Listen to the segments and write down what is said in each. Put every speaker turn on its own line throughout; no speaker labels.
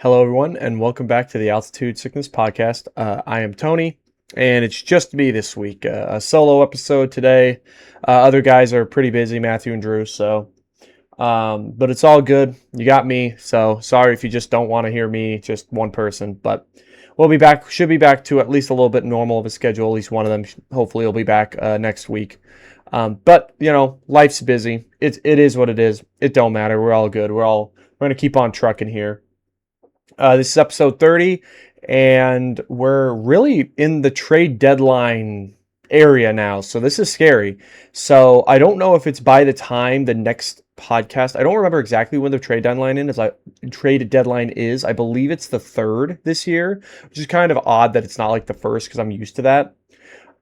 Hello, everyone, and welcome back to the Altitude Sickness Podcast. I am Tony, and it's just me this week. A solo episode today. Other guys are pretty busy, Matthew and Drew, but it's all good. You got me, so sorry if you just don't want to hear me, just one person. But we'll be back, should be back to at least a little bit normal of a schedule. At least one of them, hopefully, will be back next week. But, life's busy. It is what it is. It don't matter. We're all good. We're going to keep on trucking here. This is episode 30, and we're really in the trade deadline area now. So this is scary. So I don't know if it's by the time the next podcast. I don't remember exactly when the trade deadline is. I believe it's the 3rd this year, which is kind of odd that it's not like the 1st because I'm used to that.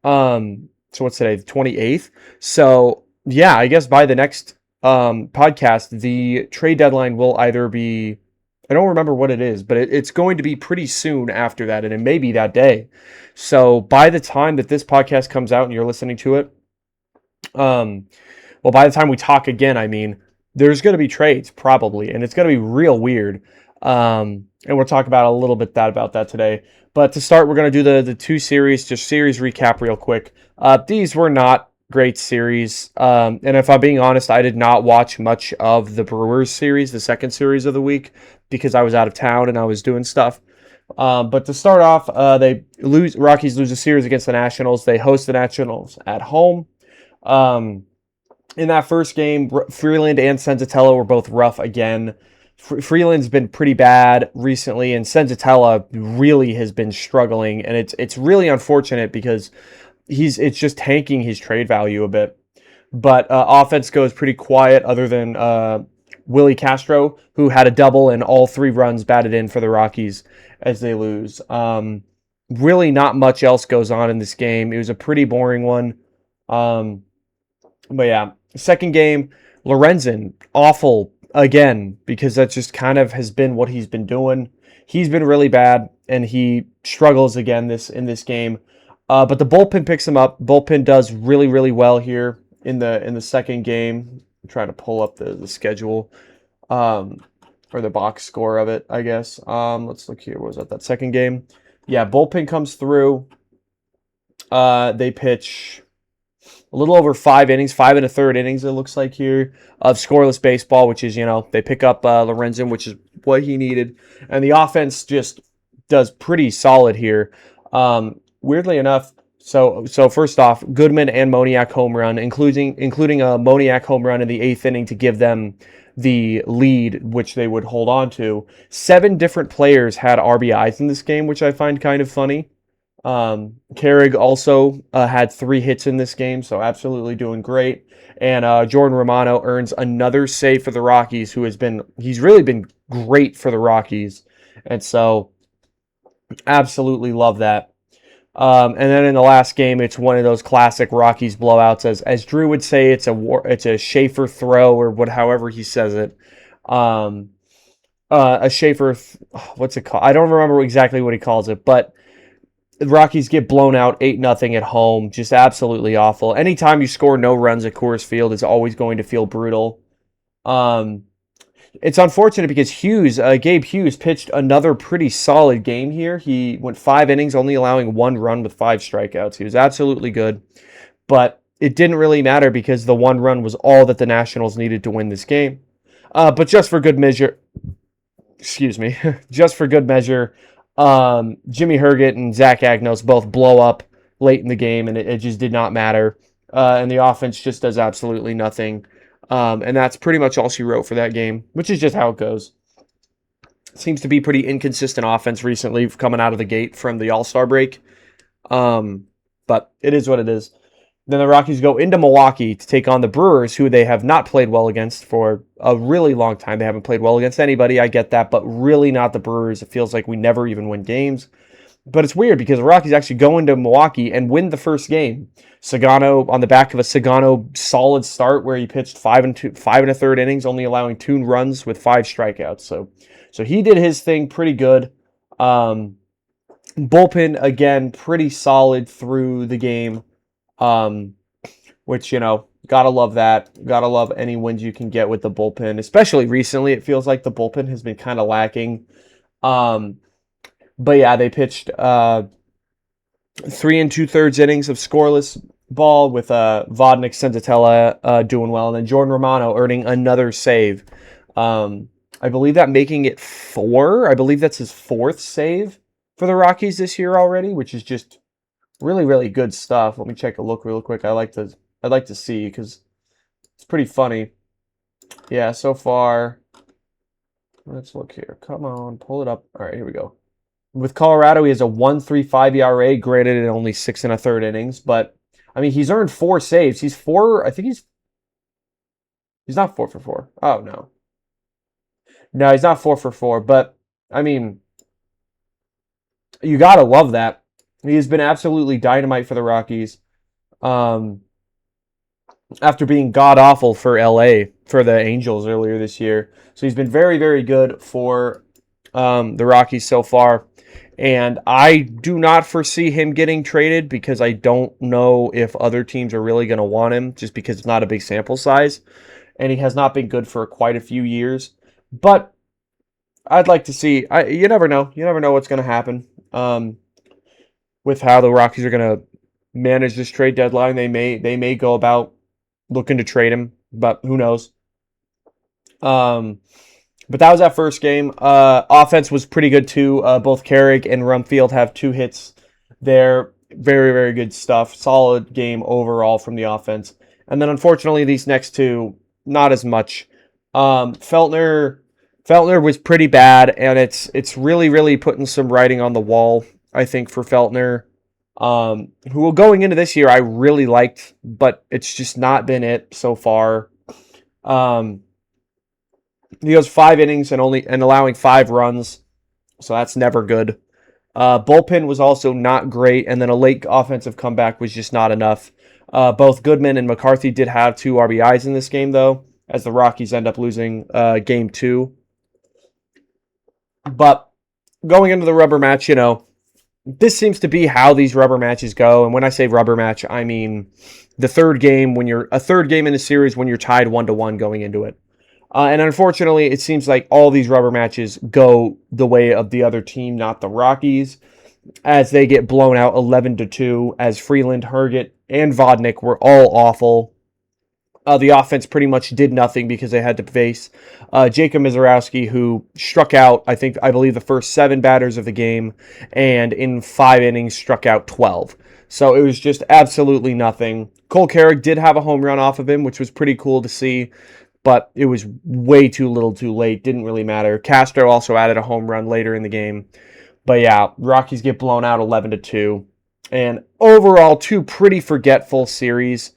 So what's today? The 28th. So yeah, I guess by the next podcast, the trade deadline will either be, I don't remember what it is, but it's going to be pretty soon after that, and it may be that day. So by the time that this podcast comes out and you're listening to it, by the time we talk again, I mean, there's going to be trades probably, and it's going to be real weird. And we'll talk about a little bit about that today. But to start, we're going to do the two series, just series recap real quick. These were not great series. And if I'm being honest, I did not watch much of the Brewers series, the second series of the week, because I was out of town and I was doing stuff. But to start off, Rockies lose a series against the Nationals. They host the Nationals at home. In that first game, Freeland and Senzatella were both rough again. Freeland's been pretty bad recently, and Senzatella really has been struggling, and it's really unfortunate because it's just tanking his trade value a bit. But offense goes pretty quiet other than Willie Castro, who had a double and all 3 runs batted in for the Rockies as they lose. Really not much else goes on in this game. It was a pretty boring one. But yeah, second game, Lorenzen, awful again, because that just kind of has been what he's been doing. He's been really bad, and he struggles again in this game. But the bullpen picks him up. Bullpen does really, really well here in the second game. I'm trying to pull up the schedule, or the box score of it, I guess. Let's look here. What was that second game? Yeah, bullpen comes through. They pitch a little over 5 innings, 5 1/3 innings, it looks like here, of scoreless baseball, which is, they pick up Lorenzen, which is what he needed. And the offense just does pretty solid here. Weirdly enough, so first off, Goodman and Moniak home run, including a Moniak home run in the 8th inning to give them the lead, which they would hold on to. 7 different players had RBIs in this game, which I find kind of funny. Carrig also had 3 hits in this game, so absolutely doing great. And Jordan Romano earns another save for the Rockies, he's really been great for the Rockies. And so absolutely love that. And then in the last game, it's one of those classic Rockies blowouts, as Drew would say, it's a Schaefer throw, or however he says it. A Schaefer, what's it called? I don't remember exactly what he calls it, but the Rockies get blown out 8-0 at home. Just absolutely awful. Anytime you score no runs at Coors Field, it's always going to feel brutal. It's unfortunate because Gabe Hughes pitched another pretty solid game here. He went 5 innings, only allowing 1 run with 5 strikeouts. He was absolutely good. But it didn't really matter because the 1 run was all that the Nationals needed to win this game. But just for good measure, just for good measure, Jimmy Herget and Zach Agnos both blow up late in the game, and it just did not matter. And the offense just does absolutely nothing. And that's pretty much all she wrote for that game, which is just how it goes. Seems to be pretty inconsistent offense recently coming out of the gate from the All-Star break. But it is what it is. Then the Rockies go into Milwaukee to take on the Brewers, who they have not played well against for a really long time. They haven't played well against anybody, I get that, but really not the Brewers. It feels like we never even win games. But it's weird because the Rockies actually go into Milwaukee and win the first game. Sagano, on the back of a Sagano solid start where he pitched 5 1/3 innings, only allowing 2 runs with 5 strikeouts. So he did his thing pretty good. Bullpen, again, pretty solid through the game. Which, gotta love that. Gotta love any wins you can get with the bullpen. Especially recently, it feels like the bullpen has been kind of lacking. Um, but yeah, they pitched 3 2/3 innings of scoreless ball with Vodnik Senzatella doing well, and then Jordan Romano earning another save. Um, I believe that making it 4. I believe that's his 4th save for the Rockies this year already, which is just really, really good stuff. Let me check a look real quick. I'd like to see because it's pretty funny. Yeah, so far, let's look here. Come on, pull it up. All right, here we go. With Colorado, he has a 1.35 ERA, granted in only 6 1/3 innings, but I mean he's earned 4 saves. He's four. I think he's not 4 for 4. Oh no, no, he's not 4 for 4. But I mean, you gotta love that. He has been absolutely dynamite for the Rockies. Um, after being god awful for LA for the Angels earlier this year, so he's been very, very good for the Rockies so far. And I do not foresee him getting traded because I don't know if other teams are really going to want him just because it's not a big sample size. And he has not been good for quite a few years. But I'd like to see. You never know. You never know what's going to happen with how the Rockies are going to manage this trade deadline. They may go about looking to trade him, but who knows? Um, But that was that first game. Offense was pretty good too. Both Carrick and Rumfield have 2 hits there. Very, very good stuff. Solid game overall from the offense. And then unfortunately, these next two, not as much. Feltner was pretty bad, and it's really, really putting some writing on the wall, I think, for Feltner. Who going into this year I really liked, but it's just not been it so far. Um, he goes 5 innings and allowing 5 runs, so that's never good. Bullpen was also not great, and then a late offensive comeback was just not enough. Both Goodman and McCarthy did have 2 RBIs in this game, though, as the Rockies end up losing game 2. But going into the rubber match, this seems to be how these rubber matches go. And when I say rubber match, I mean the third game a third game in the series when you're tied 1-1 going into it. And unfortunately, it seems like all these rubber matches go the way of the other team, not the Rockies, as they get blown out 11-2, as Freeland, Herget, and Vodnik were all awful. The offense pretty much did nothing because they had to face Jacob Mizorowski, who struck out, I believe, the first 7 batters of the game, and in 5 innings struck out 12. So it was just absolutely nothing. Cole Carrick did have a home run off of him, which was pretty cool to see, but it was way too little too late. Didn't really matter. Castro also added a home run later in the game. But yeah, Rockies get blown out 11-2. And overall, 2 pretty forgettable series.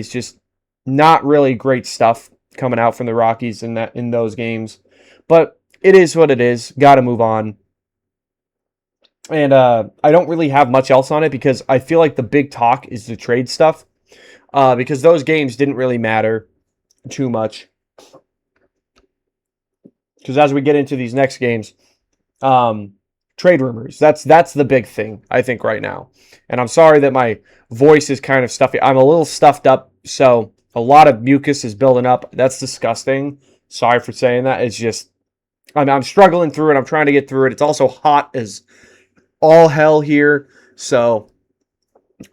Just not really great stuff coming out from the Rockies in those games. But it is what it is. Got to move on. And I don't really have much else on it because I feel like the big talk is the trade stuff. Because those games didn't really matter too much. Because as we get into these next games, trade rumors. That's the big thing, I think, right now. And I'm sorry that my voice is kind of stuffy. I'm a little stuffed up, so a lot of mucus is building up. That's disgusting. Sorry for saying that. It's just, I'm struggling through it. I'm trying to get through it. It's also hot as all hell here. So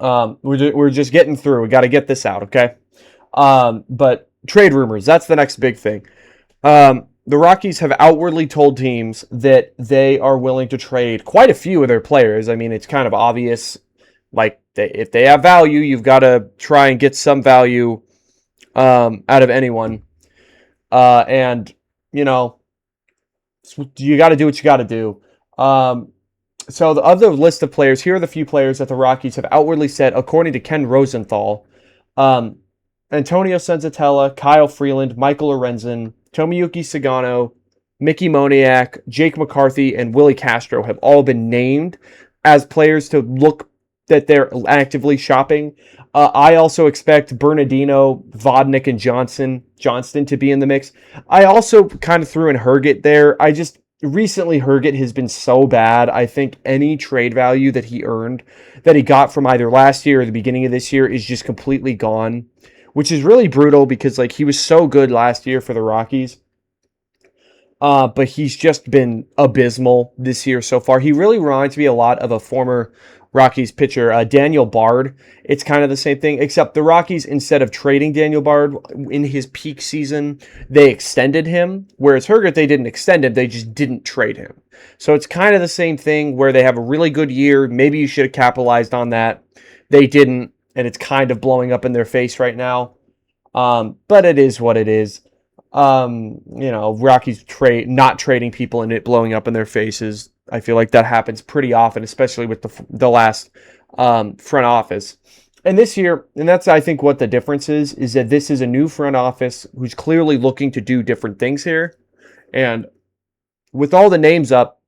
we're just getting through. We got to get this out, okay? But trade rumors, that's the next big thing. The Rockies have outwardly told teams that they are willing to trade quite a few of their players. I mean, it's kind of obvious. Like, if they have value, you've got to try and get some value out of anyone. And, you got to do what you got to do. So the other list of players, here are the few players that the Rockies have outwardly said, according to Ken Rosenthal, Antonio Senzatella, Kyle Freeland, Michael Lorenzen, Tomoyuki Sagano, Mickey Moniak, Jake McCarthy, and Willie Castro have all been named as players to look that they're actively shopping. I also expect Bernardino, Vodnik, and Johnston to be in the mix. I also kind of threw in Herget there. Recently, Herget has been so bad. I think any trade value that he earned, that he got from either last year or the beginning of this year, is just completely gone, which is really brutal because he was so good last year for the Rockies. But he's just been abysmal this year so far. He really reminds me a lot of a former Rockies pitcher, Daniel Bard. It's kind of the same thing, except the Rockies, instead of trading Daniel Bard in his peak season, they extended him. Whereas Herget, they didn't extend him, they just didn't trade him. So it's kind of the same thing where they have a really good year. Maybe you should have capitalized on that. They didn't, and it's kind of blowing up in their face right now. But it is what it is. Rockies not trading people and it blowing up in their faces. I feel like that happens pretty often, especially with the last front office. And this year, and that's I think what the difference is that this is a new front office who's clearly looking to do different things here. And with all the names up,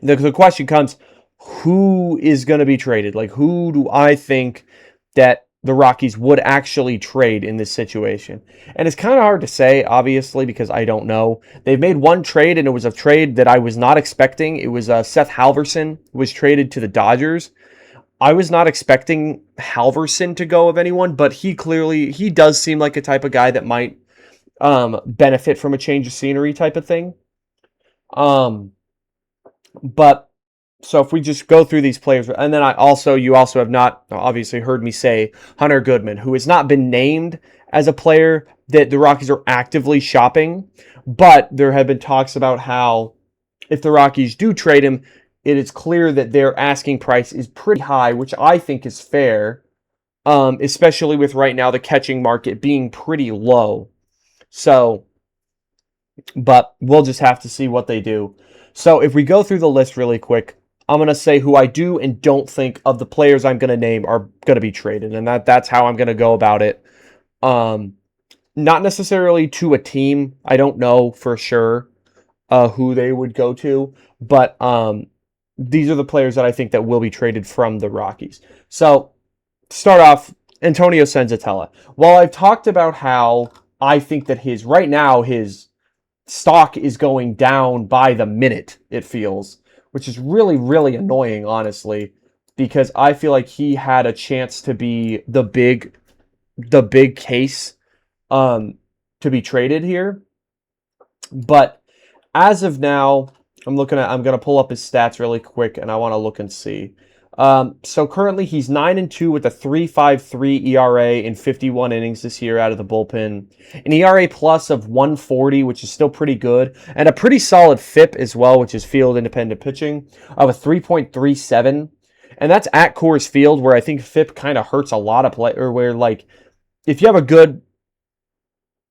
the question comes, who is going to be traded? Like, who do I think that the Rockies would actually trade in this situation? And it's kind of hard to say, obviously, because I don't know. They've made one trade, and it was a trade that I was not expecting. It was Seth Halverson was traded to the Dodgers. I was not expecting Halverson to go of anyone, but he does seem like a type of guy that might benefit from a change of scenery type of thing. But so if we just go through these players, and then you also have not obviously heard me say Hunter Goodman, who has not been named as a player that the Rockies are actively shopping, but there have been talks about how if the Rockies do trade him, it is clear that their asking price is pretty high, which I think is fair, especially with right now the catching market being pretty low. So, but we'll just have to see what they do. So if we go through the list really quick, I'm going to say who I do and don't think of the players I'm going to name are going to be traded. And that's how I'm going to go about it. Not necessarily to a team. I don't know for sure who they would go to. But these are the players that I think that will be traded from the Rockies. So start off, Antonio Senzatella. While I've talked about how I think that his stock is going down by the minute, it feels, which is really, really annoying, honestly, because I feel like he had a chance to be the big case to be traded here. But as of now, I'm going to pull up his stats really quick, and I want to look and see. So currently he's 9-2 with a 3.53 ERA in 51 innings this year out of the bullpen. An ERA plus of 140, which is still pretty good, and a pretty solid FIP as well, which is field independent pitching, of a 3.37. And that's at Coors Field, where I think FIP kind of hurts a lot of play, or where like if you have a good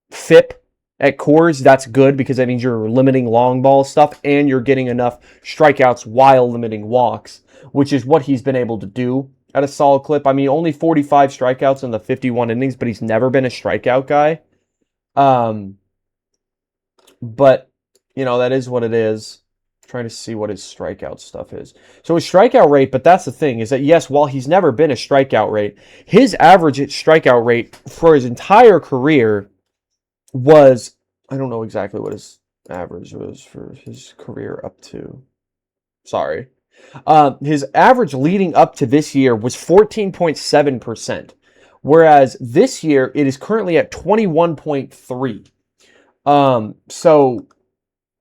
FIP at Coors, that's good because that means you're limiting long ball stuff and you're getting enough strikeouts while limiting walks, which is what he's been able to do at a solid clip. I mean, only 45 strikeouts in the 51 innings, but he's never been a strikeout guy. But, that is what it is. I'm trying to see what his strikeout stuff is. So his strikeout rate, but that's the thing, is that yes, while he's never been a strikeout rate, his average strikeout rate for his entire career was, I don't know exactly what his average was for his career up to. Sorry. His average leading up to this year was 14.7%, whereas this year it is currently at 21.3. So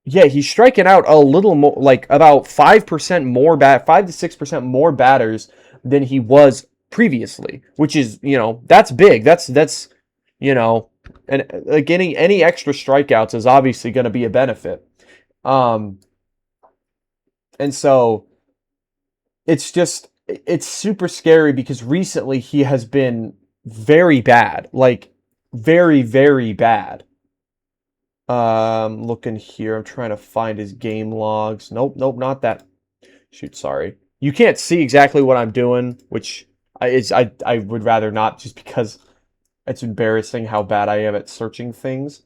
yeah, he's striking out a little more, like about 5% more 5 to 6% more batters than he was previously, which is, that's big. That's and getting any extra strikeouts is obviously going to be a benefit. And so it's super scary because recently he has been very bad, like very, very bad. Looking here, I'm trying to find his game logs. Nope, not that. Shoot, sorry. You can't see exactly what I'm doing, which I would rather not, just because it's embarrassing how bad I am at searching things.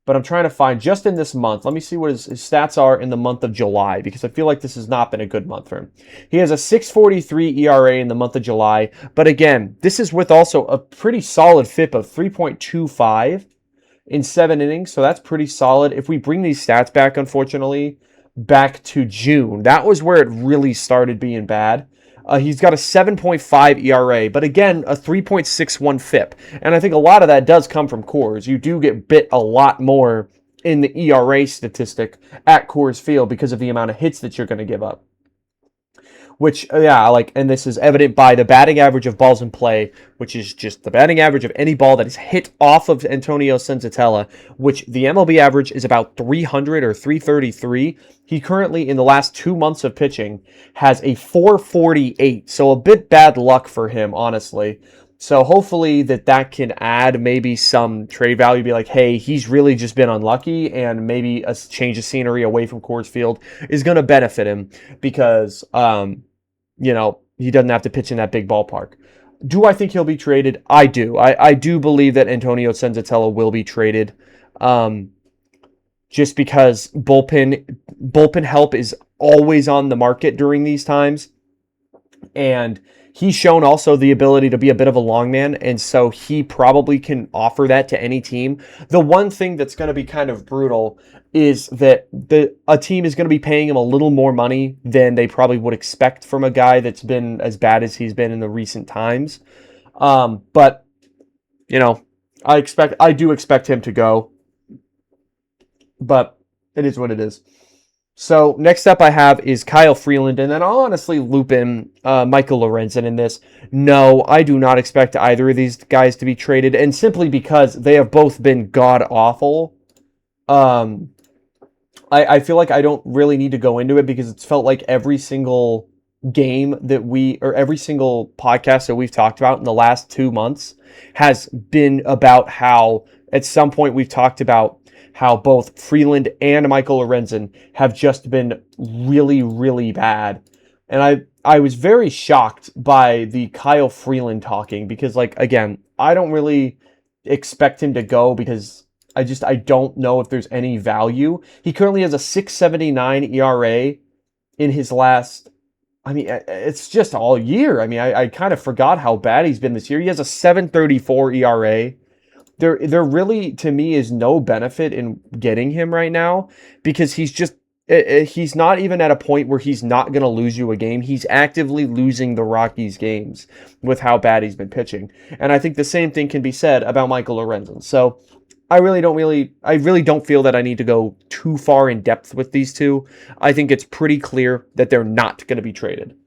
But I'm trying to find, just in this month, let me see what his stats are in the month of July, because I feel like this has not been a good month for him. He has a 6.43 ERA in the month of July, but again, this is with also a pretty solid FIP of 3.25 in 7 innings, so that's pretty solid. If we bring these stats back, unfortunately, back to June, that was where it really started being bad. He's got a 7.5 ERA, but again, a 3.61 FIP. And I think a lot of that does come from Coors. You do get bit a lot more in the ERA statistic at Coors Field because of the amount of hits that you're going to give up. Which, yeah, like, and this is evident by the batting average of balls in play, which is just the batting average of any ball that is hit off of Antonio Senzatella, which the MLB average is about 300 or 333. He currently, in the last 2 months of pitching, has a 448. So a bit bad luck for him, honestly. So hopefully that can add maybe some trade value. Be like, hey, he's really just been unlucky, and maybe a change of scenery away from Coors Field is going to benefit him because, he doesn't have to pitch in that big ballpark. Do I think he'll be traded? I do. I do believe that Antonio Senzatella will be traded. Just because bullpen help is always on the market during these times. And he's shown also the ability to be a bit of a long man, and so he probably can offer that to any team. The one thing that's going to be kind of brutal is that a team is going to be paying him a little more money than they probably would expect from a guy that's been as bad as he's been in the recent times. But I do expect him to go, but it is what it is. So next up I have is Kyle Freeland, and then I'll honestly loop in Michael Lorenzen in this. No, I do not expect either of these guys to be traded, and simply because they have both been god-awful. I feel like I don't really need to go into it because it's felt like every single game or every single podcast that we've talked about in the last 2 months has been about how at some point we've talked about how both Freeland and Michael Lorenzen have just been really, really bad. And I was very shocked by the Kyle Freeland talking because, like, again, I don't really expect him to go because I don't know if there's any value. He currently has a 6.79 ERA in his last, it's just all year. I kind of forgot how bad he's been this year. He has a 7.34 ERA. There really, to me, is no benefit in getting him right now because he's not even at a point where he's not going to lose you a game. He's actively losing the Rockies games with how bad he's been pitching. And I think the same thing can be said about Michael Lorenzen. So I really don't feel that I need to go too far in depth with these two. I think it's pretty clear that they're not going to be traded.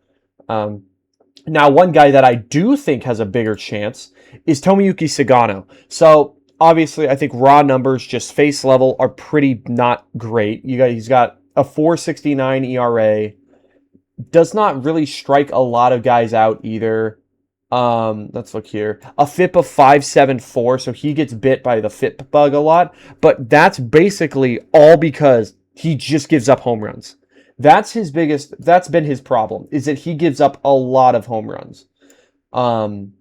Now, one guy that I do think has a bigger chance is Tomoyuki Sagano. So, obviously, I think raw numbers, just face level, are pretty not great. He's got a 4.69 ERA. Does not really strike a lot of guys out either. Let's look here. A FIP of 5.74, so he gets bit by the FIP bug a lot. But that's basically all because he just gives up home runs. That's been his problem, is that he gives up a lot of home runs. I'm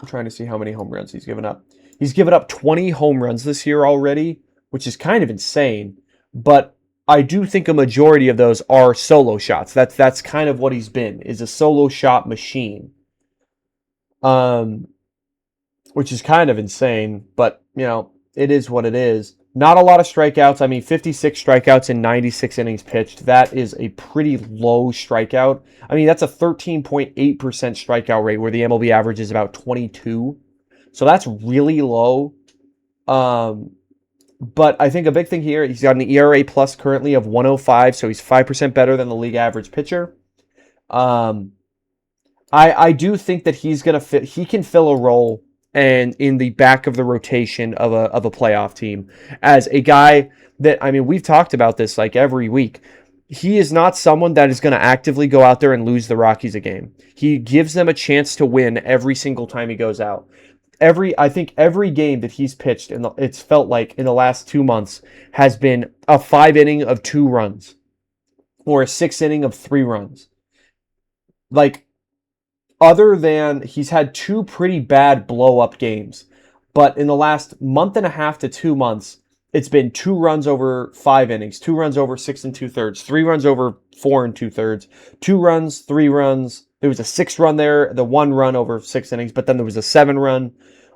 trying to see how many home runs he's given up. He's given up 20 home runs this year already, which is kind of insane. But I do think a majority of those are solo shots. That's kind of what he's been, is a solo shot machine. Which is kind of insane, but, it is what it is. Not a lot of strikeouts. 56 strikeouts in 96 innings pitched. That is a pretty low strikeout. That's a 13.8% strikeout rate where the MLB average is about 22. So that's really low. But I think a big thing here, he's got an ERA plus currently of 105, so he's 5% better than the league average pitcher. I do think that he can fill a role and in the back of the rotation of a playoff team as a guy that, we've talked about this like every week. He is not someone that is going to actively go out there and lose the Rockies a game. He gives them a chance to win every single time he goes out. I think every game that he's pitched, it's felt like in the last 2 months, has been a 5 inning of 2 runs or a 6 inning of 3 runs. Like, other than he's had 2 pretty bad blow-up games, but in the last month and a half to 2 months, it's been 2 runs over 5 innings, 2 runs over 6 2/3, 3 runs over 4 2/3, 2 runs, 3 runs. There was a 6 run there, the 1 run over 6 innings, but then there was a 7 run,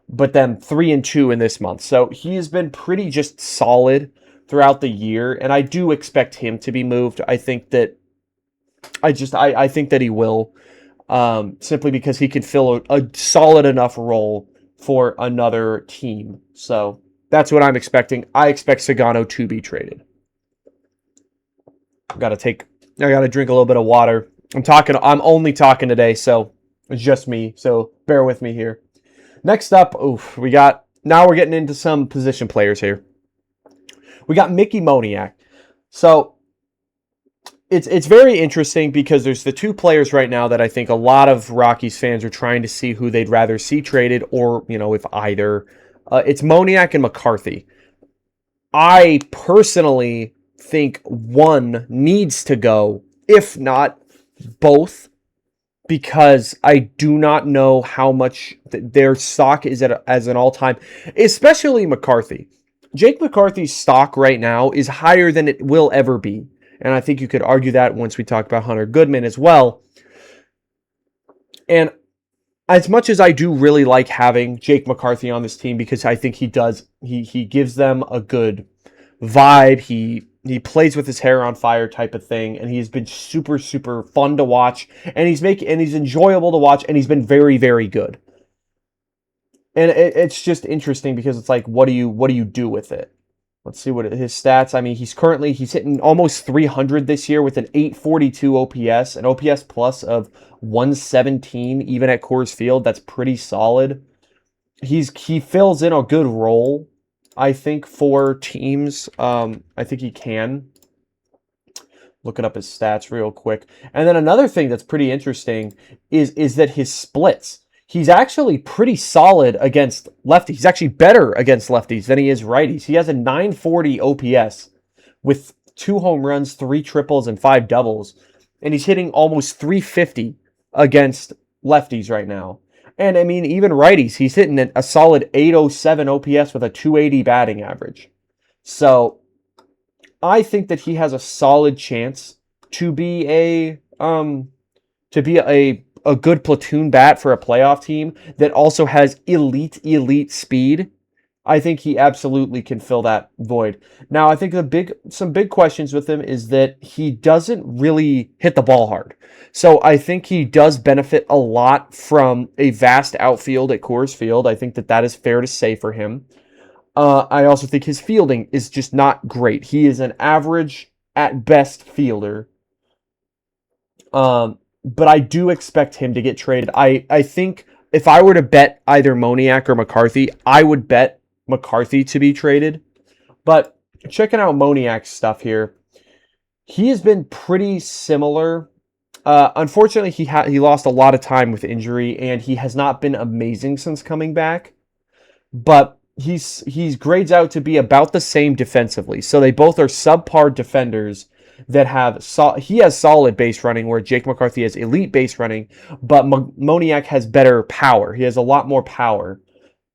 but then 3 2 in this month. So he has been pretty just solid throughout the year, and I do expect him to be moved. I think that he will. Simply because he can fill a solid enough role for another team. So That's what I'm expecting. I expect Sagano to be traded. I gotta drink a little bit of water. I'm only talking today, so it's just me. So bear with me here. Next up, now we're getting into some position players here. We got Mickey Moniak. So it's very interesting because there's the two players right now that I think a lot of Rockies fans are trying to see who they'd rather see traded, or if either. It's Moniak and McCarthy. I personally think one needs to go, if not both, because I do not know how much their stock is as an all-time, especially McCarthy. Jake McCarthy's stock right now is higher than it will ever be. And I think you could argue that once we talk about Hunter Goodman as well. And as much as I do really like having Jake McCarthy on this team, because I think he gives them a good vibe. He plays with his hair on fire type of thing, and he's been super, super fun to watch, and he's enjoyable to watch, and he's been very, very good. And it's just interesting because it's like, what do you do with it? Let's see what his stats. I mean, he's hitting almost 300 this year with an 842 OPS, an OPS plus of 117 even at Coors Field. That's pretty solid. He fills in a good role, I think, for teams. I think he can. Looking up his stats real quick. And then another thing that's pretty interesting is that his splits. He's actually pretty solid against lefties. He's actually better against lefties than he is righties. He has a 940 OPS with 2 home runs, 3 triples, and 5 doubles. And he's hitting almost 350 against lefties right now. And I mean, even righties, he's hitting a solid 807 OPS with a 280 batting average. So I think that he has a solid chance to be a good platoon bat for a playoff team that also has elite speed. I think he absolutely can fill that void. Now, I think some big questions with him is that he doesn't really hit the ball hard. So I think he does benefit a lot from a vast outfield at Coors Field. I think that is fair to say for him. I also think his fielding is just not great. He is an average at best fielder. But I do expect him to get traded. I think if I were to bet either Moniak or McCarthy, I would bet McCarthy to be traded. But checking out Moniak's stuff here, he has been pretty similar. Unfortunately, he lost a lot of time with injury, and he has not been amazing since coming back. But he's grades out to be about the same defensively. So they both are subpar defenders that he has solid base running, where Jake McCarthy has elite base running, but Moniak has better power. He has a lot more power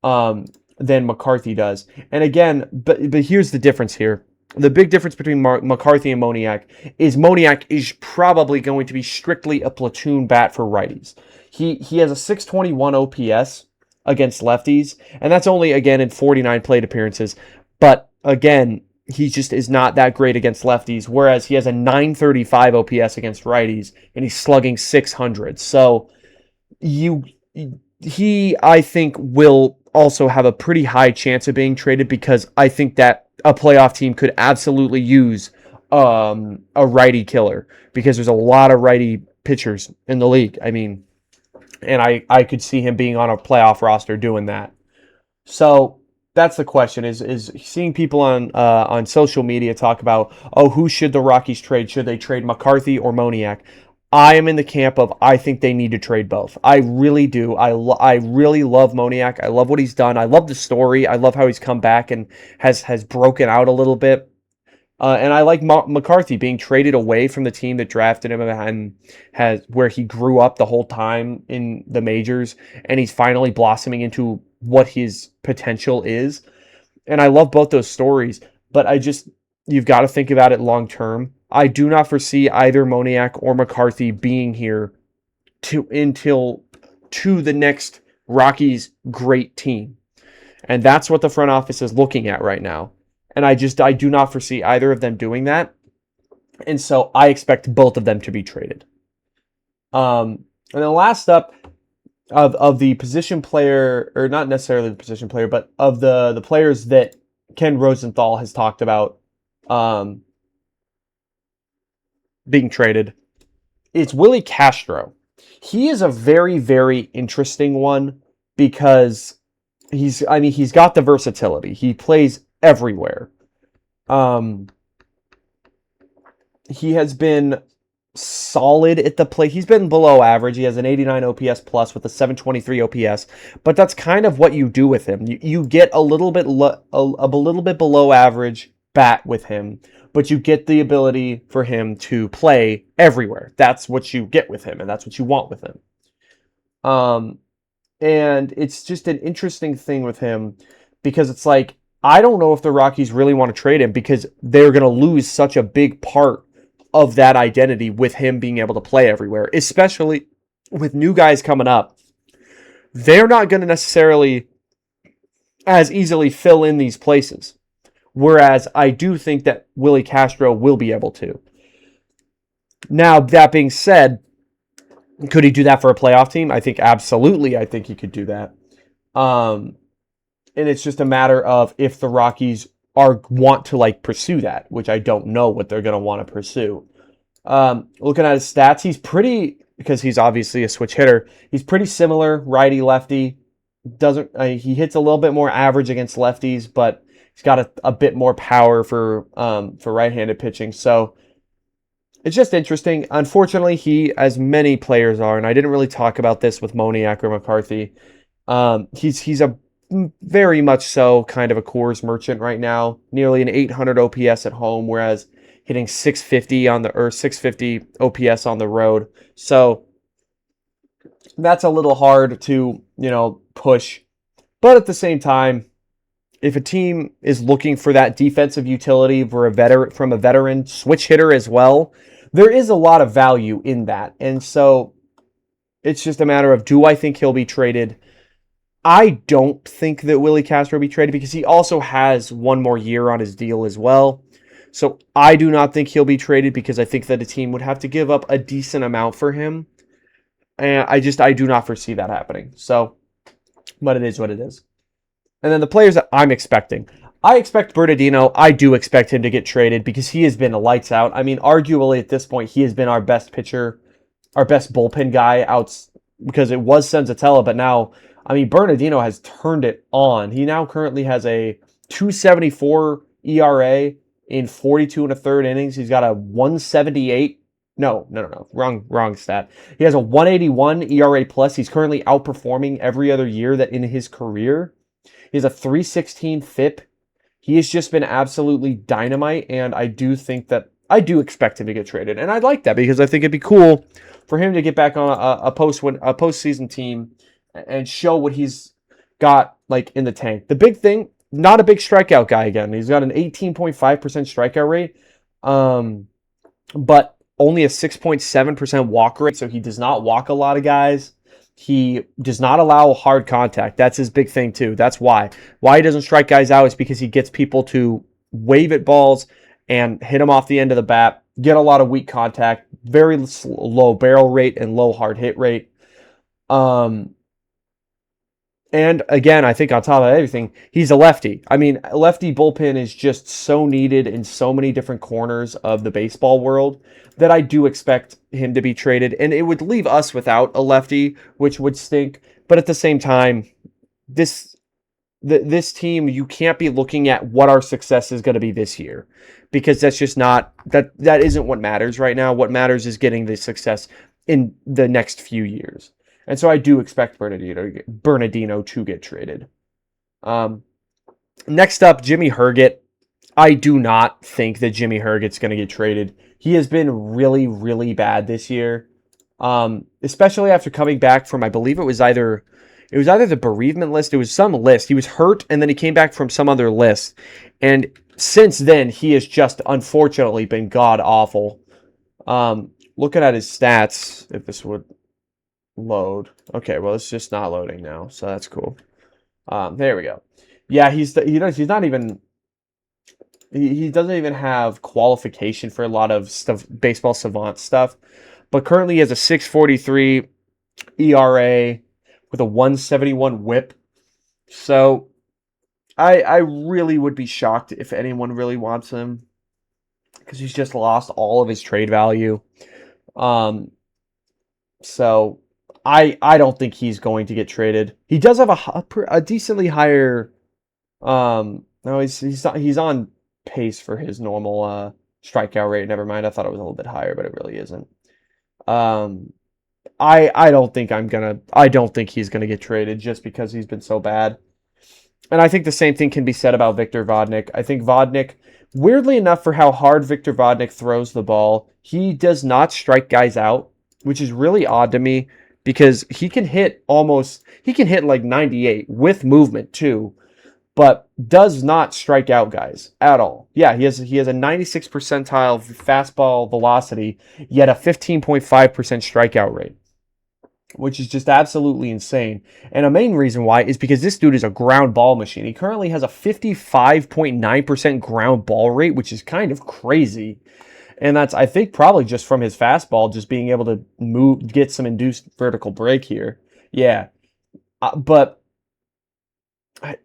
than McCarthy does. And again, but here's the difference here. The big difference between McCarthy and Moniak is probably going to be strictly a platoon bat for righties. He has a 621 OPS against lefties, and that's only, again, in 49 plate appearances. But again, he just is not that great against lefties, whereas he has a 935 OPS against righties, and he's slugging 600. So he, I think, will also have a pretty high chance of being traded, because I think that a playoff team could absolutely use a righty killer, because there's a lot of righty pitchers in the league. I mean, and I could see him being on a playoff roster doing that. So that's the question, is seeing people on social media talk about, who should the Rockies trade? Should they trade McCarthy or Moniak? I am in the camp of, I think they need to trade both. I really do. I really love Moniak. I love what he's done. I love the story. I love how he's come back and has broken out a little bit. And I like McCarthy being traded away from the team that drafted him and where he grew up the whole time in the majors, and he's finally blossoming into what his potential is. And I love both those stories, but you've got to think about it long term. I do not foresee either Moniak or McCarthy being here until the next Rockies great team. And that's what the front office is looking at right now. And I do not foresee either of them doing that. And so I expect both of them to be traded. And then last up, of the position player, or not necessarily the position player, but of the players that Ken Rosenthal has talked about um, being traded. It's Willie Castro. He is a very, very interesting one because he's got the versatility. He plays everywhere. Um, he has been solid at the plate. He's been below average. He has an 89 OPS plus with a 723 OPS, but that's kind of what you do with him. You get a little bit a little bit below average bat with him, but you get the ability for him to play everywhere. That's what you get with him, and that's what you want with him. Um, and it's just an interesting thing with him because it's like I don't know if the Rockies really want to trade him because they're going to lose such a big part of that identity with him being able to play everywhere, especially with new guys coming up. They're not going to necessarily as easily fill in these places. Whereas I do think that Willie Castro will be able to. Now, that being said, could he do that for a playoff team? I think absolutely. I think he could do that. And it's just a matter of if the Rockies want to like pursue that, which I don't know what they're going to want to pursue. Looking at his stats, he's pretty, because he's obviously a switch hitter. He's pretty similar, righty lefty. He hits a little bit more average against lefties, but he's got a bit more power for right-handed pitching. So it's just interesting. Unfortunately, he, as many players are, and I didn't really talk about this with Moniak or McCarthy. He's a very much so kind of a Coors merchant right now. Nearly an 800 OPS at home, whereas hitting 650 650 OPS on the road. So that's a little hard to, push. But at the same time, if a team is looking for that defensive utility for from a veteran switch hitter as well, there is a lot of value in that. And so it's just a matter of, do I think he'll be traded? I don't think that Willie Castro will be traded because he also has one more year on his deal as well. So I do not think he'll be traded because I think that a team would have to give up a decent amount for him. And I do not foresee that happening. So, but it is what it is. And then the players that I'm expecting. I expect Bernardino. I do expect him to get traded because he has been lights out. I mean, arguably at this point, he has been our best pitcher, our best bullpen guy out because it was Senzatella, but now, I mean, Bernardino has turned it on. He now currently has a 2.74 ERA in 42 and a third innings. He's got a 178. No. Wrong stat. He has a 181 ERA plus. He's currently outperforming every other year that in his career. He has a 316 FIP. He has just been absolutely dynamite, and I do expect him to get traded. And I'd like that because I think it'd be cool for him to get back on a postseason team and show what he's got like in the tank. The big thing, not a big strikeout guy again. He's got an 18.5% strikeout rate, but only a 6.7% walk rate, so he does not walk a lot of guys. He does not allow hard contact. That's his big thing too. That's why. Why he doesn't strike guys out is because he gets people to wave at balls and hit them off the end of the bat, get a lot of weak contact, very low barrel rate and low hard hit rate. And again, I think on top of everything, he's a lefty. I mean, lefty bullpen is just so needed in so many different corners of the baseball world that I do expect him to be traded. And it would leave us without a lefty, which would stink. But at the same time, this team, you can't be looking at what our success is going to be this year, because that's just not, that isn't what matters right now. What matters is getting the success in the next few years. And so I do expect Bernardino to get traded. Next up, Jimmy Herget. I do not think that Jimmy Herget's going to get traded. He has been really, really bad this year, especially after coming back from, I believe it was either the bereavement list. It was some list. He was hurt, and then he came back from some other list. And since then, he has just unfortunately been god-awful. Looking at his stats, if this would load. Okay, well, it's just not loading now, so that's cool. There we go. Yeah, he doesn't even have qualification for a lot of stuff, baseball savant stuff, but currently he has a 6.43 ERA with a 171 WHIP. So I really would be shocked if anyone really wants him because he's just lost all of his trade value. Um, so I don't think he's going to get traded. He does have a decently higher no, he's on pace for his normal strikeout rate. Never mind, I thought it was a little bit higher, but it really isn't. Um, I don't think he's gonna get traded just because he's been so bad. And I think the same thing can be said about Victor Vodnik. I think Vodnik, weirdly enough, for how hard Victor Vodnik throws the ball, he does not strike guys out, which is really odd to me because he can hit like 98 with movement too, but does not strike out guys at all. Yeah, he has a 96 percentile fastball velocity, yet a 15.5% strikeout rate, which is just absolutely insane. And a main reason why is because this dude is a ground ball machine. He currently has a 55.9% ground ball rate, which is kind of crazy. And that's, I think, probably just from his fastball, just being able to get some induced vertical break here. Yeah. But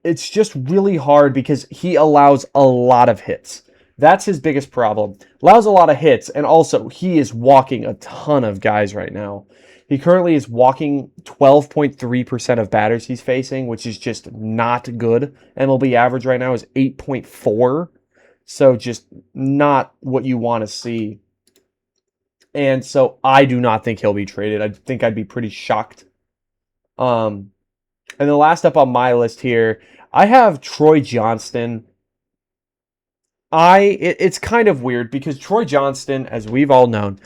it's just really hard because he allows a lot of hits. That's his biggest problem. Allows a lot of hits, and also he is walking a ton of guys right now. He currently is walking 12.3% of batters he's facing, which is just not good. MLB average right now is 8.4. So just not what you want to see. And so I do not think he'll be traded. I think I'd be pretty shocked. Um, and the last up on my list here, I have Troy Johnston. It's kind of weird because Troy Johnston, as we all know,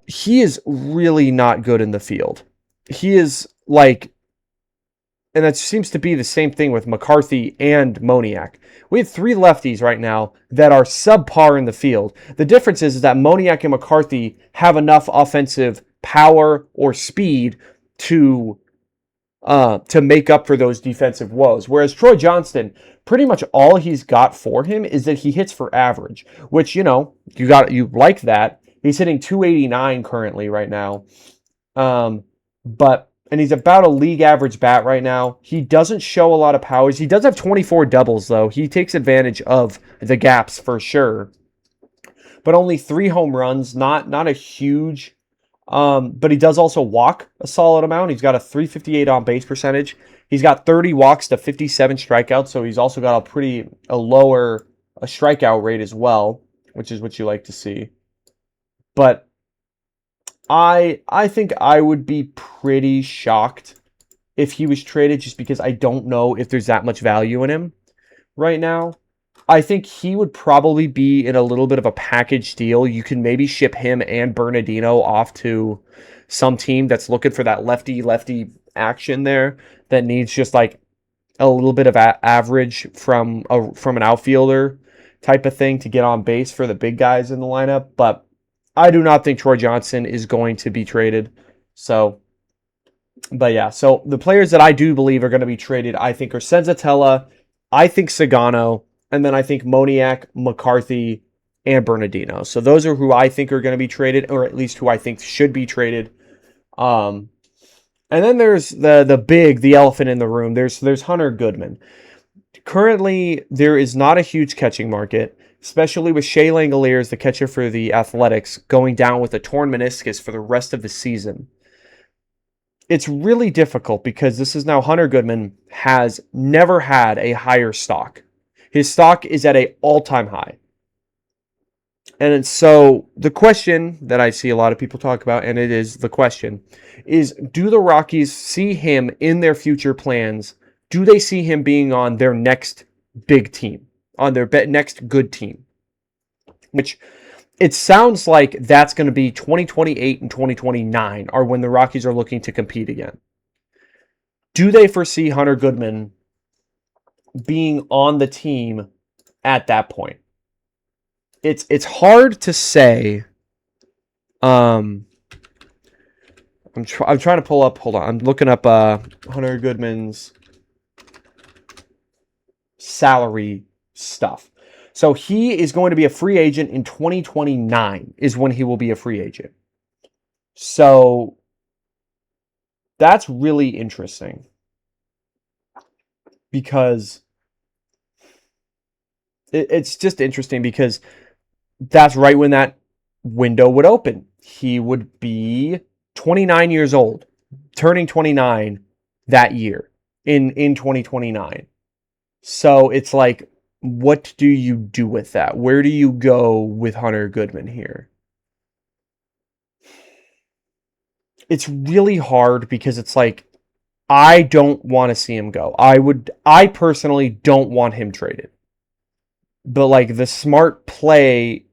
he is really not good in the field. He is like, and that seems to be the same thing with McCarthy and Moniak. We have three lefties right now that are subpar in the field. The difference is that Moniak and McCarthy have enough offensive power or speed to make up for those defensive woes. Whereas Troy Johnston, pretty much all he's got for him is that he hits for average, which you like that. He's hitting 289 currently right now, and he's about a league average bat right now. He doesn't show a lot of powers. He does have 24 doubles though. He takes advantage of the gaps for sure, but only 3 home runs. Not a huge but he does also walk a solid amount. He's got a 358 on base percentage. He's got 30 walks to 57 strikeouts, so he's also got a lower strikeout rate as well, which is what you like to see. But I think I would be pretty shocked if he was traded just because I don't know if there's that much value in him right now. I think he would probably be in a little bit of a package deal. You can maybe ship him and Bernardino off to some team that's looking for that lefty action there that needs just like a little bit of average from an outfielder type of thing to get on base for the big guys in the lineup. But I do not think Troy Johnson is going to be traded. So, but yeah, so the players that I do believe are going to be traded, I think, are Senzatella, I think Sagano, and then I think Moniak, McCarthy, and Bernardino. So those are who I think are going to be traded, or at least who I think should be traded. And then there's the elephant in the room. There's Hunter Goodman. Currently, there is not a huge catching market, especially with Shea Langoliers, the catcher for the Athletics, going down with a torn meniscus for the rest of the season. It's really difficult because this is now Hunter Goodman has never had a higher stock. His stock is at an all-time high. And so the question that I see a lot of people talk about, and it is the question, is do the Rockies see him in their future plans? Do they see him being on their next big team, on their next good team? Which it sounds like that's going to be 2028 and 2029 are when the Rockies are looking to compete again. Do they foresee Hunter Goodman being on the team at that point? It's hard to say. I'm trying to pull up. Hold on, I'm looking up Hunter Goodman's salary stuff. So he is going to be a free agent in 2029 is when he will be a free agent. So that's really interesting. because it's just interesting because that's right when that window would open. He would be 29 years old, turning 29 that year in 2029. So it's like, what do you do with that? Where do you go with Hunter Goodman here? It's really hard because it's like, I don't want to see him go. I personally don't want him traded. But like the smart play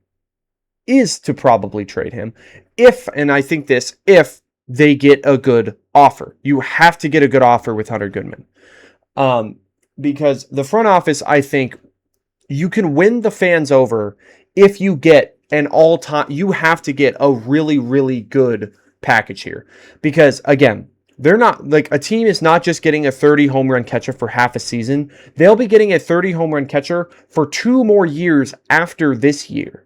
is to probably trade him and I think if they get a good offer. You have to get a good offer with Hunter Goodman. Um, because the front office, I think you can win the fans over if you get an all-time, you have to get a really, really good package here. Because again, they're not like a team is not just getting a 30 home run catcher for half a season. They'll be getting a 30 home run catcher for 2 more years after this year,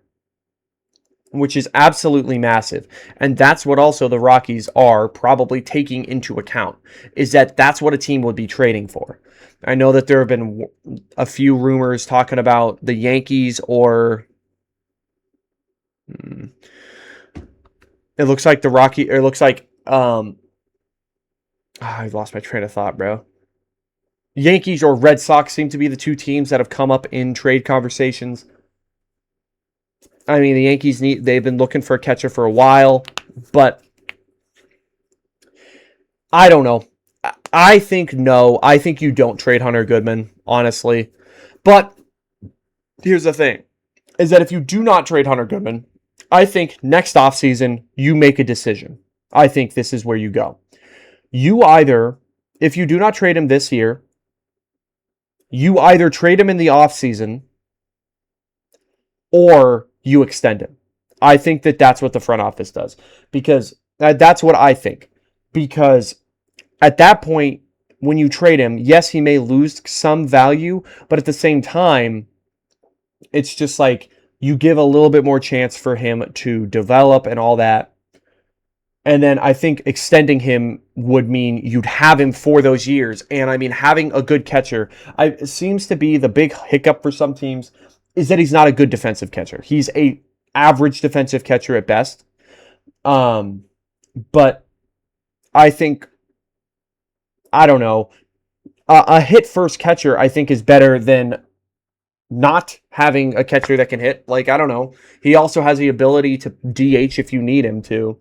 which is absolutely massive. And that's what also the Rockies are probably taking into account, is that that's what a team would be trading for. I know that there have been a few rumors talking about the Yankees or it looks like the Rocky, or it looks like I lost my train of thought, bro. Yankees or Red Sox seem to be the two teams that have come up in trade conversations. I mean, the Yankees they've been looking for a catcher for a while, but I don't know. I think no. I think you don't trade Hunter Goodman, honestly. But here's the thing, is that if you do not trade Hunter Goodman, I think next offseason you make a decision. I think this is where you go. You either, if you do not trade him this year, you either trade him in the offseason or you extend him. I think that that's what the front office does, because that's what I think. Because at that point, when you trade him, yes, he may lose some value, but at the same time, it's just like you give a little bit more chance for him to develop and all that. And then I think extending him would mean you'd have him for those years. And I mean, having a good catcher, it seems to be the big hiccup for some teams, is that he's not a good defensive catcher. He's a average defensive catcher at best. But I think, I don't know, a hit first catcher I think is better than not having a catcher that can hit. Like, I don't know. He also has the ability to DH if you need him to,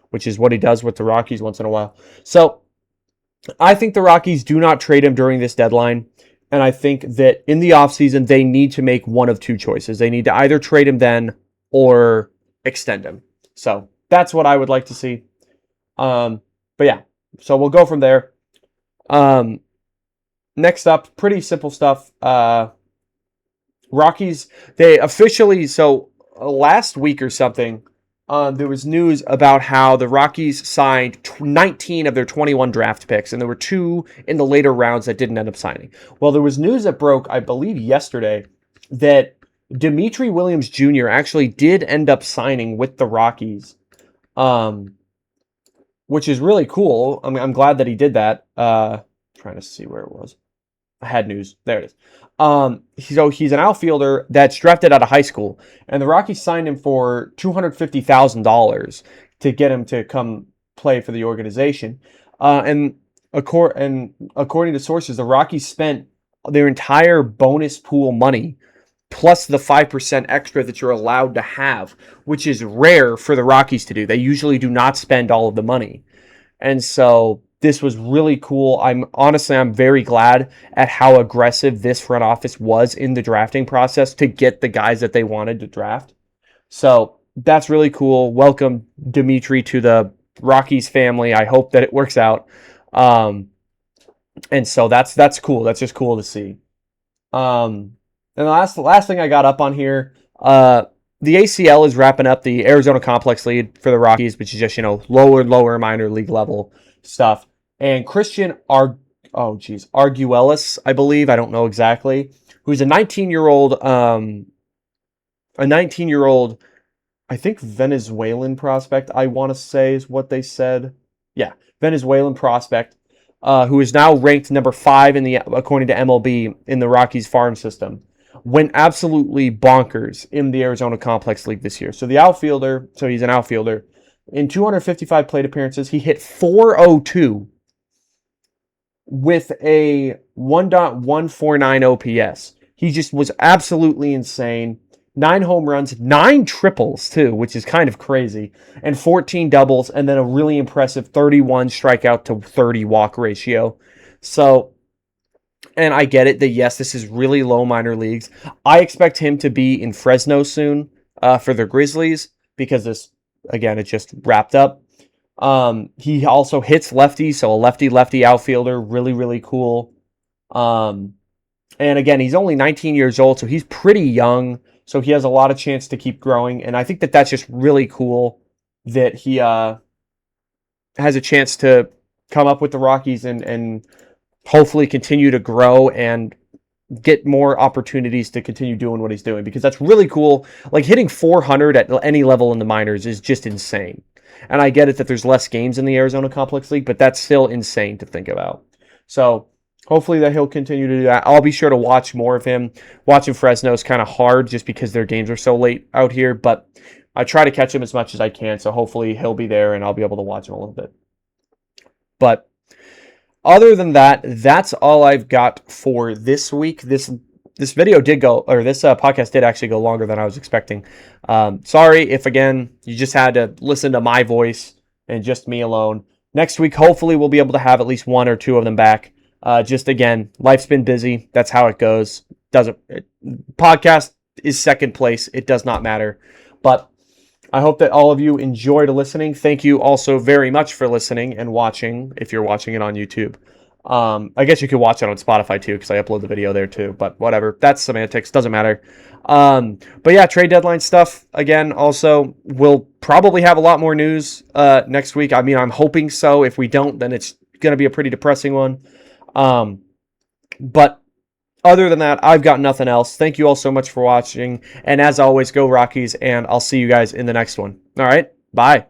which is what he does with the Rockies once in a while. So I think the Rockies do not trade him during this deadline. And I think that in the offseason, they need to make one of two choices. They need to either trade him then or extend him. So that's what I would like to see. But yeah, so we'll go from there. Next up, pretty simple stuff. Rockies, they officially, so last week or something, there was news about how the Rockies signed 19 of their 21 draft picks, and there were 2 in the later rounds that didn't end up signing. Well, there was news that broke, I believe, yesterday, that Dimitri Williams Jr. actually did end up signing with the Rockies, which is really cool. I mean, I'm glad that he did that. Trying to see where it was. I had news. There it is. So he's an outfielder that's drafted out of high school, and the Rockies signed him for $250,000 to get him to come play for the organization. And according to sources, the Rockies spent their entire bonus pool money plus the 5% extra that you're allowed to have, which is rare for the Rockies to do. They usually do not spend all of the money. And so this was really cool. I'm very glad at how aggressive this front office was in the drafting process to get the guys that they wanted to draft. So that's really cool. Welcome, Dimitri, to the Rockies family. I hope that it works out. And so that's cool. That's just cool to see. And the last thing I got up on here, the ACL is wrapping up the Arizona Complex League for the Rockies, which is just, lower minor league level stuff. And Christian Arguelles, I believe, I don't know exactly, who's a 19-year-old, I think Venezuelan prospect, I want to say is what they said. Yeah, Venezuelan prospect. who is now ranked number 5 in the according to MLB in the Rockies farm system, went absolutely bonkers in the Arizona Complex League this year. So the outfielder, so he's an outfielder. In 255 plate appearances, he hit 402 with a 1.149 OPS. He just was absolutely insane. 9 home runs, 9 triples too, which is kind of crazy, and 14 doubles, and then a really impressive 31 strikeout to 30 walk ratio. So, and I get it that yes, this is really low minor leagues. I expect him to be in Fresno soon for the Grizzlies because this, again, it just wrapped up. He also hits lefty, so a lefty outfielder, really, really cool. And again, he's only 19 years old, so he's pretty young. So he has a lot of chance to keep growing, and I think that that's just really cool that he has a chance to come up with the Rockies and hopefully continue to grow and get more opportunities to continue doing what he's doing, because that's really cool. Like hitting 400 at any level in the minors is just insane. And I get it that there's less games in the Arizona Complex League, but that's still insane to think about. So hopefully that he'll continue to do that. I'll be sure to watch more of him. Watching Fresno is kind of hard just because their games are so late out here, but I try to catch him as much as I can. So hopefully he'll be there and I'll be able to watch him a little bit. But other than that, that's all I've got for this week. This video did go, or this podcast did actually go longer than I was expecting. Sorry if, again, you just had to listen to my voice and just me alone. Next week, hopefully, we'll be able to have at least 1 or 2 of them back. Just, again, life's been busy. That's how it goes. Podcast is second place. It does not matter. But I hope that all of you enjoyed listening. Thank you also very much for listening and watching if you're watching it on YouTube. I guess you could watch it on Spotify too, because I upload the video there too, but whatever. That's semantics. Doesn't matter. But yeah, trade deadline stuff. Again, also, we'll probably have a lot more news next week. I mean, I'm hoping so. If we don't, then it's going to be a pretty depressing one. But other than that, I've got nothing else. Thank you all so much for watching. And as always, go Rockies, and I'll see you guys in the next one. All right, bye.